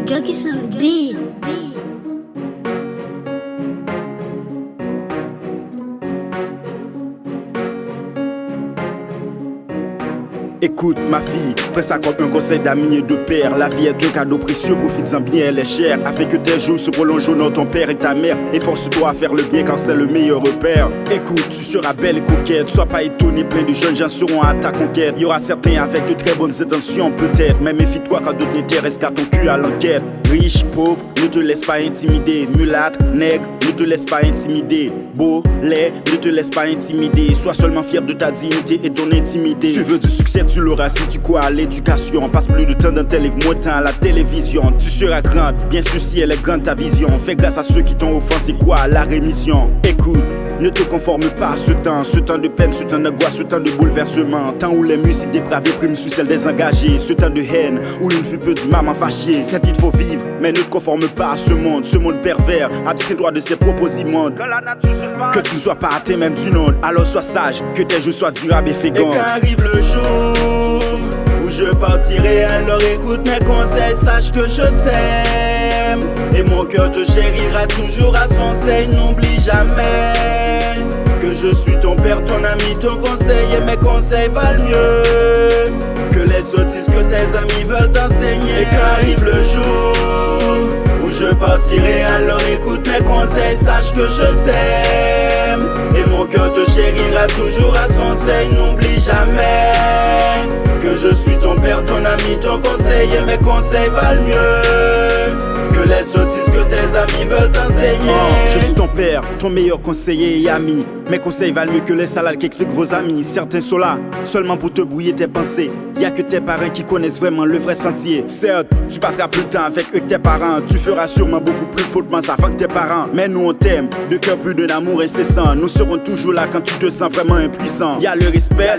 Jockeys on the beat. Écoute ma fille, prends ça comme un conseil d'amis et de père. La vie est un cadeau précieux, profites-en bien, elle est chère. Afin que tes jours se prolongent au nom de ton père et ta mère. Et force-toi à faire le bien car c'est le meilleur repère. Écoute, tu seras belle et coquette, sois pas étonné, plein de jeunes gens seront à ta conquête. Il y aura certains avec de très bonnes intentions peut-être, mais méfie-toi quand d'autres n'intéressent qu'à ton cul à l'enquête. Riche, pauvre, ne te laisse pas intimider. Mulâtre, nègre, ne te laisse pas intimider. Beau, laid, ne te laisse pas intimider. Sois seulement fier de ta dignité et ton intimité. Tu veux du succès, tu l'auras si tu crois à l'éducation. Passe plus de temps dans tes livres, moins de temps à la télévision. Tu seras grande, bien sûr si elle est grande ta vision. Fais grâce à ceux qui t'ont offensé, quoi à la rémission. Écoute, ne te conforme pas à ce temps de peine, ce temps d'angoisse, ce temps de bouleversement. Temps où les musiques dépravées priment sur celles des engagés. Ce temps de haine, où une fut peu du maman fâchée. C'est qu'il faut vivre, mais ne te conforme pas à ce monde pervers. Abstiens-toi de ses propos immondes. Que tu ne sois pas atteint même du nom. Alors sois sage, que tes jours soient durables et féconds. Et quand arrive le jour où je partirai, alors écoute mes conseils, sache que je t'aime. Et mon cœur te chérira toujours à son sein, n'oublie jamais que je suis ton père, ton ami, ton conseil. Et mes conseils valent mieux que les sottises que tes amis veulent t'enseigner. Et quand arrive le jour où je partirai, alors écoute mes conseils, sache que je t'aime. Et mon cœur te chérira toujours à son sein, n'oublie jamais que je suis ton père, ton ami, ton conseil. Et mes conseils valent mieux que les sottises que tes amis veulent t'enseigner. Je suis ton père, ton meilleur conseiller et ami. Mes conseils valent mieux que les salades qu'expliquent vos amis. Certains sont là seulement pour te brouiller tes pensées. Y'a que tes parents qui connaissent vraiment le vrai sentier. Certes, tu passeras plus de temps avec eux que tes parents. Tu feras sûrement beaucoup plus de fautes avant que tes parents. Mais nous on t'aime, de cœur plus d'un amour incessant. Nous serons toujours là quand tu te sens vraiment impuissant. Y'a le respect,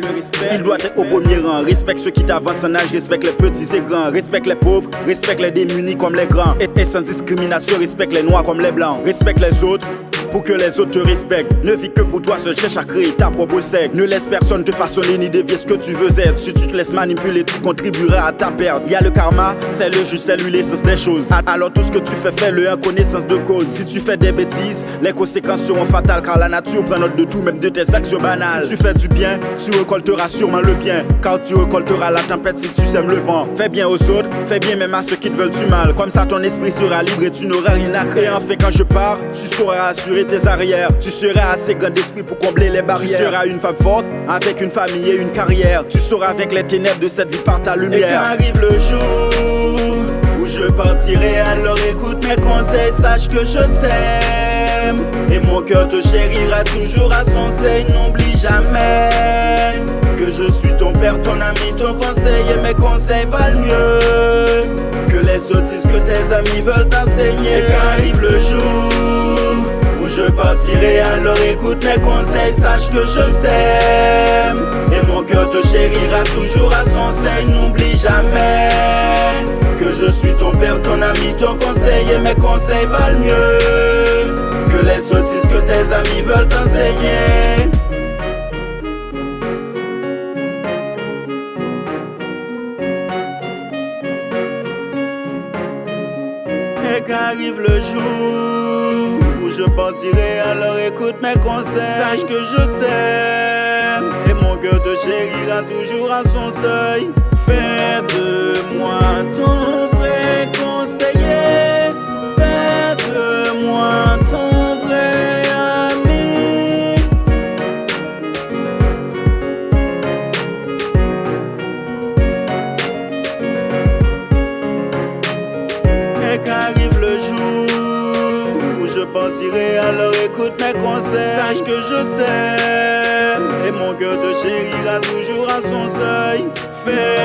il doit être au premier rang. Respecte ceux qui t'avancent en âge, respecte les petits et grands. Respecte les pauvres, respecte les démunis comme les grands. Et sans discrimination, respecte les noirs comme les blancs. Respecte les autres pour que les autres te respectent. Ne vis que pour toi seul, cherche à créer ta propre secte. Ne laisse personne te façonner ni dévier ce que tu veux être. Si tu te laisses manipuler, tu contribueras à ta perte. Y'a le karma, c'est le juste, c'est lui l'essence des choses. Alors tout ce que tu fais, fais-le en connaissance de cause. Si tu fais des bêtises, les conséquences seront fatales, car la nature prend note de tout, même de tes actions banales. Si tu fais du bien, tu récolteras sûrement le bien, car tu récolteras la tempête si tu sèmes le vent. Fais bien aux autres, fais bien même à ceux qui te veulent du mal. Comme ça ton esprit sera libre et tu n'auras rien à créer. Et enfin quand je pars, tu sauras assurer tes arrières. Tu seras assez grand d'esprit pour combler les barrières. Tu seras une femme forte, avec une famille et une carrière. Tu sauras avec les ténèbres de cette vie par ta lumière. Et quand arrive le jour où je partirai, alors écoute mes conseils, sache que je t'aime. Et mon cœur te chérira toujours à son sein, n'oublie jamais que je suis ton père, ton ami, ton conseil. Et mes conseils valent mieux que les sottises que tes amis veulent t'enseigner. Et quand arrive le jour où je partirai, alors écoute mes conseils, sache que je t'aime. Et mon cœur te chérira toujours à son sein, n'oublie jamais que je suis ton père, ton ami, ton conseil. Et mes conseils valent mieux que les sottises que tes amis veulent t'enseigner. Et quand arrive le jour où je partirai, alors écoute mes conseils, sache que je t'aime. Et mon cœur te chérira toujours à son seuil. Fais de moi ton vrai conseiller. Fais de moi ton vrai ami. Et quand arrive le jour où je partirai, alors écoute mes conseils, sache que je t'aime. Et mon cœur te chérira toujours à son seuil. Fais